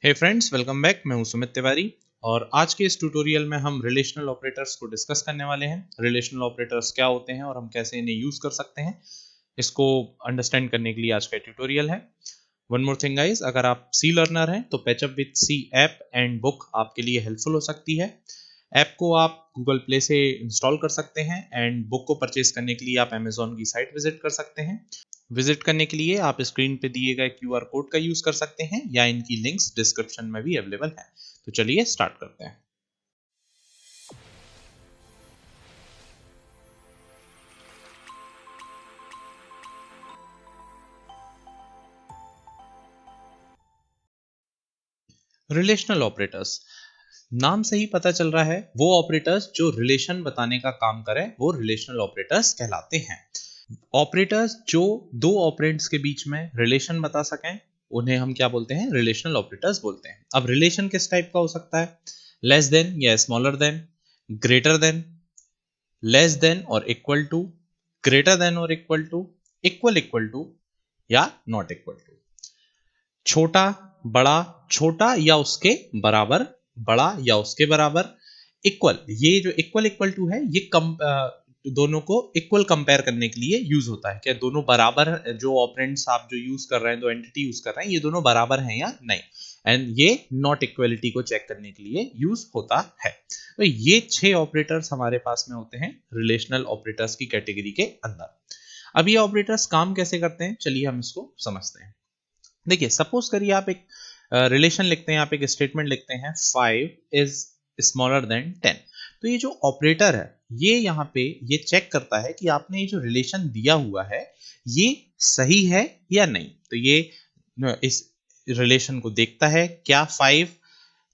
हे friends, welcome back. मैं हूं सुमित तिवारी और आज के इस ट्यूटोरियल में हम रिलेशनल ऑपरेटर्स को डिस्कस करने वाले हैं। रिलेशनल ऑपरेटर्स क्या होते हैं और हम कैसे इन्हें यूज कर सकते हैं, इसको अंडरस्टैंड करने के लिए आज का ट्यूटोरियल है। वन मोर थिंग गाइस, अगर आप सी लर्नर हैं तो patch up with C app and book आपके लिए हेल्पफुल हो सकती है। ऐप को आप गूगल प्ले से इंस्टॉल कर सकते हैं एंड बुक को परचेज करने के लिए आप अमेजोन की साइट विजिट कर सकते हैं। विजिट करने के लिए आप स्क्रीन पे दिए गए क्यूआर कोड का यूज कर सकते हैं या इनकी लिंक्स डिस्क्रिप्शन में भी अवेलेबल है। तो चलिए स्टार्ट करते हैं। रिलेशनल ऑपरेटर्स, नाम से ही पता चल रहा है वो ऑपरेटर्स जो रिलेशन बताने का काम करें वो रिलेशनल ऑपरेटर्स कहलाते हैं। ऑपरेटर्स जो दो ऑपरेंड्स के बीच में रिलेशन बता सकें उन्हें हम क्या बोलते हैं? रिलेशनल ऑपरेटर्स बोलते हैं। अब रिलेशन किस टाइप का हो सकता है? लेस देन या smaller than, greater than, less then और इक्वल टू, ग्रेटर देन और इक्वल इक्वल टू या नॉट इक्वल टू, छोटा बड़ा, छोटा या उसके बराबर, बड़ा या उसके बराबर, इक्वल। ये जो इक्वल इक्वल टू है ये दोनों को इक्वल कंपेयर करने के लिए यूज होता है। क्या दोनों बराबर, जो ऑपरेंड्स आप जो यूज कर रहे हैं, दो एंटिटी यूज कर रहे हैं, ये दोनों बराबर हैं या नहीं। एंड ये नॉट इक्वलिटी को चेक करने के लिए यूज होता है। तो ये 6 ऑपरेटर्स हमारे पास में होते हैं रिलेशनल ऑपरेटर्स की कैटेगरी के अंदर। अब ये ऑपरेटर्स काम कैसे करते हैं, चलिए हम इसको समझते हैं। देखिए, सपोज करिए आप एक रिलेशन लिखते हैं, आप एक स्टेटमेंट लिखते हैं 5 इज स्मॉलर देन 10। तो ये जो ऑपरेटर है ये यहाँ पे ये चेक करता है कि आपने ये जो रिलेशन दिया हुआ है ये सही है या नहीं। तो ये इस रिलेशन को देखता है, क्या 5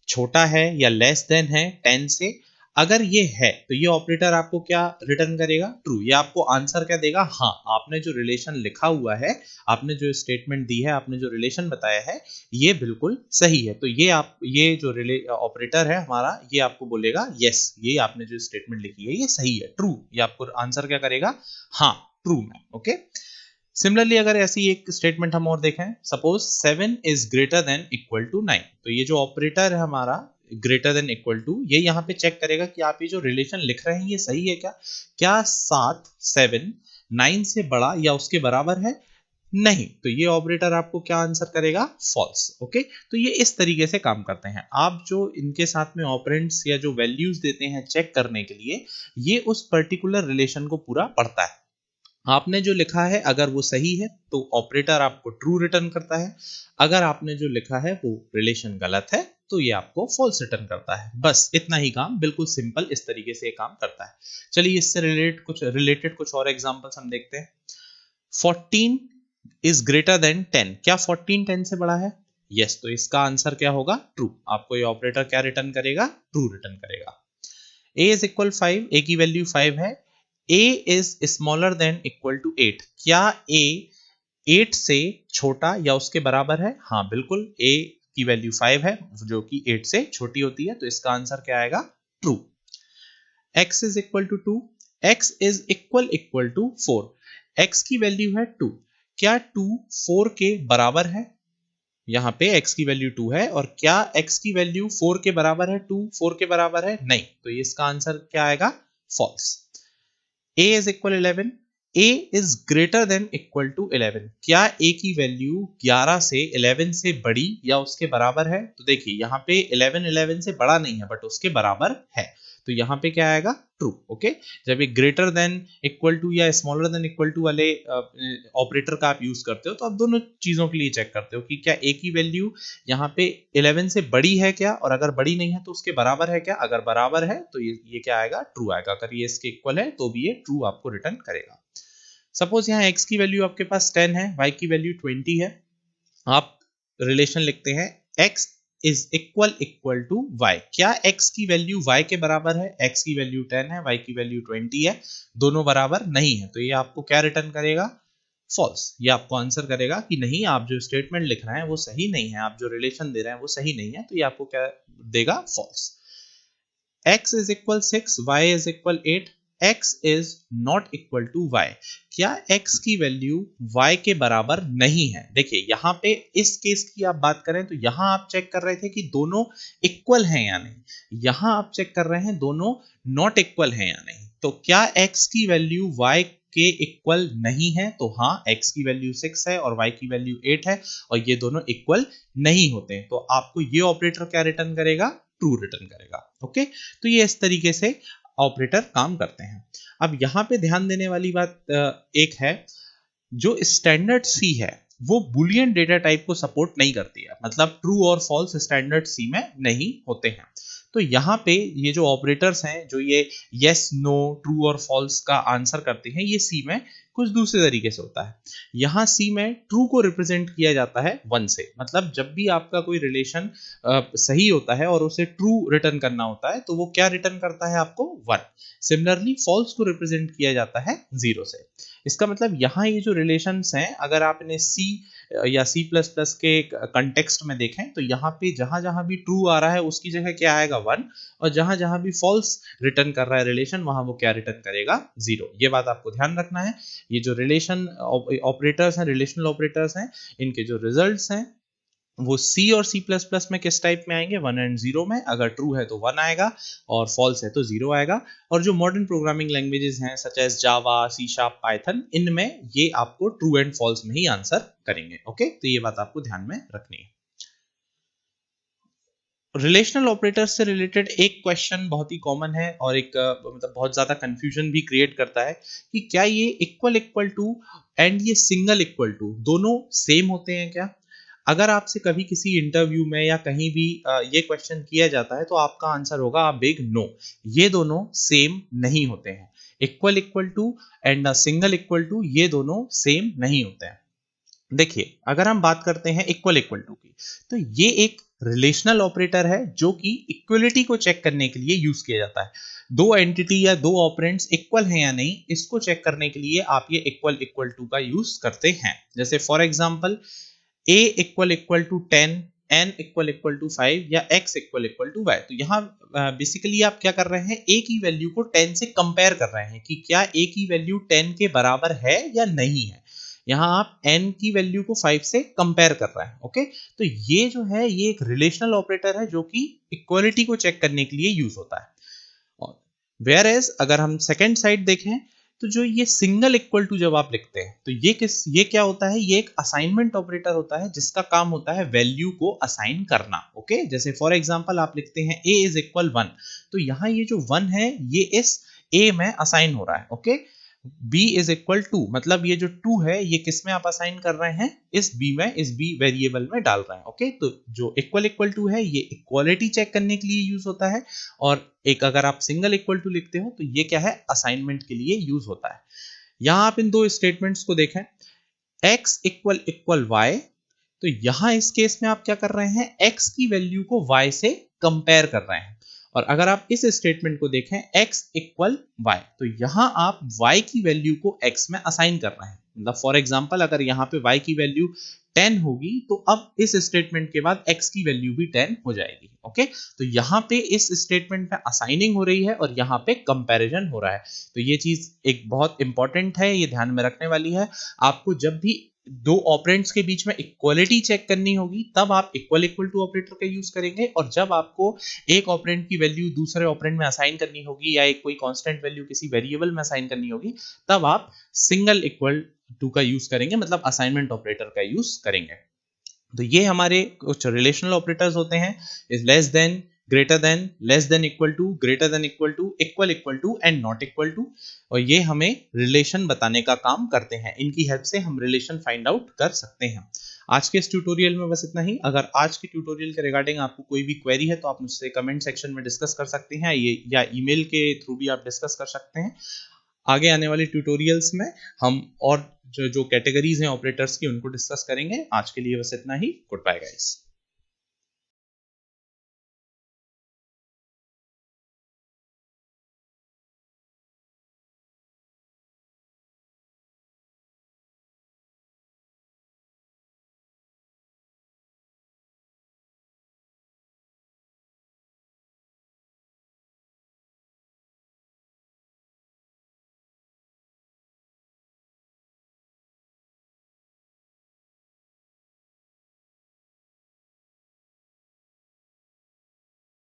छोटा है या लेस देन है 10 से। अगर ये है तो ये ऑपरेटर आपको क्या रिटर्न करेगा? ट्रू। ये आपको आंसर क्या देगा? हाँ, आपने जो रिलेशन लिखा हुआ है, आपने जो स्टेटमेंट दी है, आपने जो रिलेशन बताया है ये बिल्कुल सही है। तो ये जो ऑपरेटर है हमारा, ये आपको बोलेगा यस, ये आपने जो स्टेटमेंट लिखी है ये सही है, ट्रू। ये आपको आंसर क्या करेगा? हाँ, ट्रू में। ओके। सिमिलरली अगर ऐसी एक स्टेटमेंट हम और देखें, suppose 7 is greater than equal to 9। तो ये जो ऑपरेटर है हमारा ग्रेटर देन इक्वल टू, ये यहाँ पे चेक करेगा कि आप ये जो रिलेशन लिख रहे हैं ये सही है क्या। क्या 7 9 से बड़ा या उसके बराबर है? नहीं। तो ये ऑपरेटर आपको क्या आंसर करेगा? फॉल्स। ओके। तो ये इस तरीके से काम करते हैं। आप जो इनके साथ में ऑपरेंड्स या जो वैल्यूज देते हैं चेक करने के लिए, ये उस पर्टिकुलर रिलेशन को पूरा पढ़ता है। आपने जो लिखा है अगर वो सही है तो ऑपरेटर आपको ट्रू रिटर्न करता है। अगर आपने जो लिखा है वो रिलेशन गलत है तो ये आपको फॉल्स रिटर्न करता है। बस इतना ही काम, बिल्कुल सिंपल इस तरीके से ये काम करता है। चलिए इससे रिलेटेड कुछ और एग्जांपल्स हम देखते हैं। 14 इज ग्रेटर देन 10। क्या 14 10 से बड़ा है? यस। तो इसका आंसर क्या होगा? ट्रू। आपको ये ऑपरेटर क्या रिटर्न करेगा? ट्रू रिटर्न करेगा। a इज इक्वल 5, a की वैल्यू 5 है। a is smaller than equal to 8। क्या a 8 से छोटा या उसके बराबर है? हाँ बिल्कुल, a की वैल्यू 5 है जो कि 8 से छोटी होती है। तो इसका आंसर क्या आएगा? True. x is equal to 2, x is equal to 4। x की वैल्यू है 2। क्या 2 4 के बराबर है? यहाँ पे x की वैल्यू 2 है और क्या x की वैल्यू 4 के बराबर है? 2 4 के बराबर है? नहीं। तो ये इसका आंसर क्या आएगा? False. a is equal 11, a is greater than equal to 11। क्या a की वैल्यू 11 से 11 से बड़ी या उसके बराबर है? तो देखिए यहाँ पे 11 11 से बड़ा नहीं है बट उसके बराबर है। तो यहाँ पे क्या आएगा? ट्रू। ओके। जब ये ग्रेटर देन इक्वल टू या स्मॉलर देन इक्वल टू वाले ऑपरेटर का आप यूज करते हो तो आप दोनों चीजों के लिए चेक करते हो कि क्या a की वैल्यू यहाँ पे 11 से बड़ी है क्या, और अगर बड़ी नहीं है तो उसके बराबर है क्या। अगर बराबर है तो ये क्या आएगा? ट्रू आएगा। अगर ये इसके इक्वल है तो भी ये ट्रू आपको रिटर्न करेगा। सपोज यहाँ x की वैल्यू आपके पास 10 है, y की वैल्यू 20 है। आप रिलेशन लिखते हैं x is equal to y। क्या x की वैल्यू y के बराबर है? x की वैल्यू 10 है, y की वैल्यू 20 है, दोनों बराबर नहीं है। तो ये आपको क्या रिटर्न करेगा? फॉल्स। ये आपको आंसर करेगा कि नहीं, आप जो स्टेटमेंट लिख रहे हैं वो सही नहीं है, आप जो रिलेशन दे रहे हैं वो सही नहीं है। तो ये आपको क्या देगा? False. x is equal 6, y is equal 8। x is not equal to y, क्या x की वैल्यू y के बराबर नहीं है। देखिए यहाँ पे इस केस की आप बात करें तो यहाँ आप चेक कर रहे थे कि दोनों इक्वल हैं या नहीं, यहाँ आप चेक कर रहे हैं दोनों नॉट इक्वल हैं या नहीं। तो क्या x की वैल्यू y के इक्वल नहीं है, तो हाँ x की वैल्यू 6 है और y की वैल्यू 8 है और ये दोनों इक्वल नहीं होते हैं, तो आपको ये ऑपरेटर क्या रिटर्न करेगा, ट्रू रिटर्न करेगा। ओके, तो ये इस तरीके से ऑपरेटर काम करते हैं। अब यहाँ पे ध्यान देने वाली बात एक है, जो स्टैंडर्ड सी है वो बुलियन डेटा टाइप को सपोर्ट नहीं करती है, मतलब ट्रू और फॉल्स स्टैंडर्ड सी में नहीं होते हैं। तो यहाँ पे ये जो ऑपरेटर्स हैं जो ये यस नो ट्रू और फॉल्स का आंसर करते हैं, ये सी में कुछ दूसरे तरीके से होता है। यहाँ सी में ट्रू को रिप्रेजेंट किया जाता है 1 से, मतलब जब भी आपका कोई रिलेशन सही होता है और उसे ट्रू रिटर्न करना होता है तो वो क्या रिटर्न करता है आपको 1। सिमिलरली फॉल्स को रिप्रेजेंट किया जाता है 0 से। इसका मतलब यहाँ ये जो रिलेशंस हैं, अगर आप इन्हें सी या सी प्लस प्लस के कंटेक्स्ट में देखें तो यहाँ पे जहां जहां भी ट्रू आ रहा है उसकी जगह क्या आएगा 1, और जहां जहां भी फॉल्स रिटर्न कर रहा है रिलेशन वहां वो क्या रिटर्न करेगा 0। ये बात आपको ध्यान रखना है। ये जो रिलेशन ऑपरेटर्स हैं, रिलेशनल ऑपरेटर्स हैं, इनके जो रिजल्ट्स हैं वो C और C++ में किस टाइप में आएंगे, 1 एंड 0 में। अगर ट्रू है तो 1 आएगा और फॉल्स है तो 0 आएगा। और जो मॉडर्न प्रोग्रामिंग लैंग्वेजेस हैं सच एज जावा, सी शार्प, पाइथन, इनमें ये आपको ट्रू एंड फॉल्स में ही आंसर करेंगे। ओके, तो ये बात आपको ध्यान में रखनी है। रिलेशनल ऑपरेटर्स से रिलेटेड एक क्वेश्चन बहुत ही कॉमन है और एक मतलब बहुत ज्यादा कंफ्यूजन भी क्रिएट करता है कि क्या ये इक्वल इक्वल टू एंड ये सिंगल इक्वल टू दोनों सेम होते हैं क्या। अगर आपसे कभी किसी इंटरव्यू में या कहीं भी ये क्वेश्चन किया जाता है तो आपका आंसर होगा आप बिग नो, ये दोनों सेम नहीं होते हैं। Equal equal to and single equal to ये दोनों सेम नहीं होते हैं। देखिए अगर हम बात करते हैं इक्वल इक्वल टू की, तो ये एक रिलेशनल ऑपरेटर है जो कि इक्वलिटी को चेक करने के लिए यूज किया जाता है। दो एंटिटी या दो ऑपरेंड्स इक्वल हैं या नहीं, इसको चेक करने के लिए आप ये इक्वल इक्वल टू का यूज करते हैं। जैसे for example a equal equal to 10, n equal equal to 5 या x equal equal to y। तो यहाँ बेसिकली आप क्या कर रहे हैं, a की वैल्यू को 10 से कंपेयर कर रहे हैं कि क्या a की वैल्यू 10 के बराबर है या नहीं है। यहाँ आप n की वैल्यू को 5 से कंपेयर कर रहे हैं। ओके, तो ये जो है ये एक रिलेशनल ऑपरेटर है जो कि इक्वलिटी को चेक करने के लिए यूज होता है। और वेयर एज अगर हम सेकेंड साइड देखें तो जो ये सिंगल इक्वल टू जब आप लिखते हैं तो ये क्या होता है, ये एक असाइनमेंट ऑपरेटर होता है जिसका काम होता है वैल्यू को असाइन करना। ओके, जैसे फॉर एग्जांपल आप लिखते हैं a इज इक्वल 1, तो यहाँ ये जो 1 है ये इस a में असाइन हो रहा है। ओके, b इज इक्वल 2, मतलब ये जो 2 है ये किस में आप असाइन कर रहे हैं, इस b में, इस b वेरिएबल में डाल रहे हैं। ओके, तो जो इक्वल इक्वल टू है ये इक्वालिटी चेक करने के लिए यूज होता है, और एक अगर आप सिंगल इक्वल टू लिखते हो तो ये क्या है, असाइनमेंट के लिए यूज होता है। यहां आप इन दो स्टेटमेंट्स को देखें, x इक्वल इक्वल y, तो यहां इस केस में आप क्या कर रहे हैं, x की वैल्यू को y से कंपेयर कर रहे हैं। और अगर आप इस स्टेटमेंट को देखें x इक्वल y, तो यहां आप y की वैल्यू को x में असाइन कर रहे हैं। मतलब फॉर एग्जांपल अगर यहाँ पे y की वैल्यू 10 होगी तो अब इस स्टेटमेंट के बाद x की वैल्यू भी 10 हो जाएगी। ओके, तो यहाँ पे इस स्टेटमेंट में असाइनिंग हो रही है और यहाँ पे कंपैरिजन हो रहा है। तो ये चीज एक बहुत इंपॉर्टेंट है, ये ध्यान में रखने वाली है। आपको जब भी दो ऑपरेंड्स के बीच में इक्वलिटी चेक करनी होगी तब आप इक्वल इक्वल टू ऑपरेटर का यूज करेंगे, और जब आपको एक ऑपरेंड की वैल्यू दूसरे ऑपरेंड में असाइन करनी होगी या एक कोई कांस्टेंट वैल्यू किसी वेरिएबल में असाइन करनी होगी तब आप सिंगल इक्वल टू का यूज करेंगे, मतलब असाइनमेंट ऑपरेटर का यूज करेंगे। तो ये हमारे कुछ रिलेशनल ऑपरेटर्स होते हैं, is less than, greater than, less than equal to, greater than equal to and not equal to, और ये हमें रिलेशन बताने का काम करते हैं। इनकी हेल्प से हम रिलेशन फाइंड आउट कर सकते हैं। आज के इस ट्यूटोरियल में बस इतना ही। अगर आज के ट्यूटोरियल के रिगार्डिंग आपको कोई भी क्वेरी है तो आप मुझसे कमेंट सेक्शन में डिस्कस कर सकते हैं, ये या ईमेल के थ्रू भी आप डिस्कस कर सकते हैं। आगे आने वाले ट्यूटोरियल्स में हम और जो कैटेगरीज हैं ऑपरेटर्स की उनको डिस्कस करेंगे। आज के लिए बस इतना ही। Good bye guys.